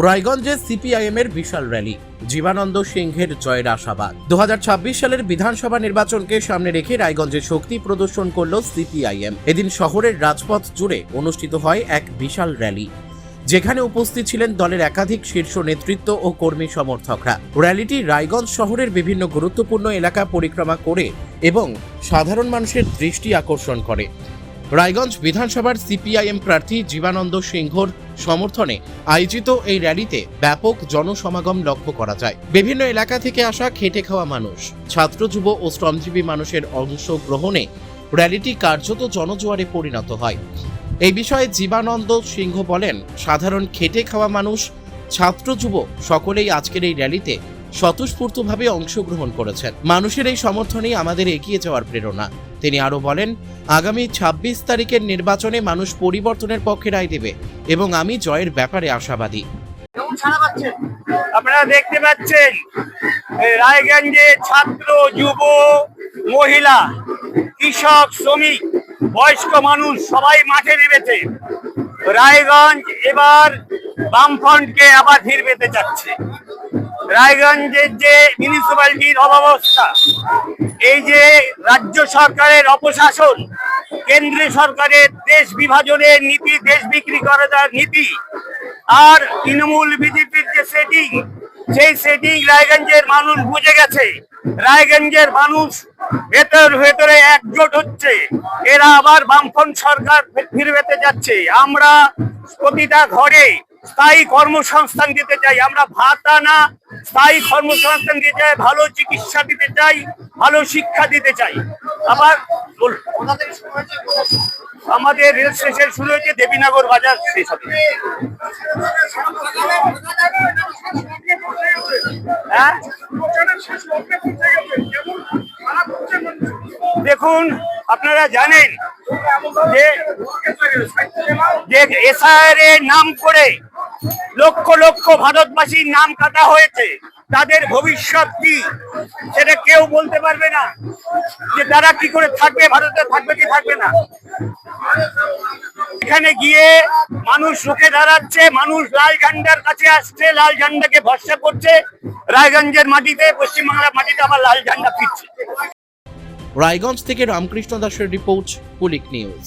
রায়গঞ্জে সিপিআইএম এর বিশাল র্যালি, জীবানন্দ সিংহের জয়ের আশাবাদ। 2026 সালের বিধানসভা নির্বাচনকে সামনে রেখে রায়গঞ্জে শক্তি প্রদর্শন করল সিপিআইএম। এদিন শহরের রাজপথ জুড়ে অনুষ্ঠিত হয় এক বিশাল র্যালি, যেখানে উপস্থিত ছিলেন দলের একাধিক শীর্ষ নেতৃত্ব ও কর্মী সমর্থকরা। র্যালিটি রায়গঞ্জ শহরের বিভিন্ন গুরুত্বপূর্ণ এলাকা পরিক্রমা করে এবং সাধারণ মানুষের দৃষ্টি আকর্ষণ করে। রায়গঞ্জ বিধানসভার সিপিআইএম প্রার্থী জীবানন্দ সিংহর সমর্থনে আয়োজিত এই র্যালিতে ব্যাপক জনসমাগম লক্ষ্য করা যায়। বিভিন্ন এলাকা থেকে আসা খেটে খাওয়া মানুষ, ছাত্র, যুব ও শ্রমজীবী মানুষের অংশগ্রহণে র্যালিটি কার্যত জনজোয়ারে পরিণত হয়। এই বিষয়ে জীবানন্দ সিংহ বলেন, সাধারণ খেটে খাওয়া মানুষ, ছাত্র, যুব সকলেই আজকের এই র্যালিতে স্বতঃস্ফূর্তভাবে অংশগ্রহণ করেছেন। মানুষের এই সমর্থনই আমাদের এগিয়ে যাওয়ার প্রেরণা। তিনি আরো বলেন, আগামী 26 তারিখের নির্বাচনে মানুষ পরিবর্তনের পক্ষে রায় দেবে এবং আমি জয়ের ব্যাপারে আশাবাদী। আপনারা দেখতে পাচ্ছেন রায়গঞ্জে ছাত্র, যুব, মহিলা, কৃষক, শ্রমিক, বয়স্ক মানুষ সবাই মাঠে নেমেছে। রায়গঞ্জ এবার বামফ্রন্টকে আবার ধীর পেতে যাচ্ছে। রায়গঞ্জের যে মিউনিসিপ্যালিটির অব্যবস্থা, এই যে রাজ্য সরকারের অপশাসন, কেন্দ্রীয় সরকারের দেশ বিভাজনের নীতি, দেশ বিক্রি করার নীতি, আর তৃণমূল বিজেপির যে সেটিং, সেই সেটিং রায়গঞ্জের মানুষ বুঝে গেছে। রায়গঞ্জের মানুষ ভেতরে একজোট হচ্ছে। এরা আবার বামফ্রন্ট সরকার ফিরতে যাচ্ছে। আমরা প্রতিটা ঘরে স্থায়ী কর্মসংস্থান দিতে চাই। আমরা ভাতা না, স্থায়ী কর্মসংস্থান দিতে চাই, ভালো চিকিৎসা দিতে চাই, ভালো শিক্ষা দিতে চাই। আবার আমাদের রেল স্টেশন শুরু হয়েছে, দেবীনগর বাজার স্টেশন। দেখুন, আপনারা জানেন যে এসআইআর এর নাম করে লক্ষ লক্ষ ভারতবাসীর নাম কাটা হয়েছে। তাদের ভবিষ্যৎ কি সেটা কেউ বলতে পারবে না, যে তারা কি করে থাকবে, ভারতে থাকবে কি থাকবে না। এখানে গিয়ে মানুষ রুখে দাঁড়াচ্ছে, মানুষ লাল ঝান্ডার কাছে আসছে, লাল ঝান্ডাকে ভরসা করছে। রায়গঞ্জের মাটিতে, পশ্চিমবাংলার মাটিতে আবার লাল ঝান্ডা ফিরছে। রায়গঞ্জ থেকে রামকৃষ্ণ দাসের রিপোর্ট, পুলিক নিউজ।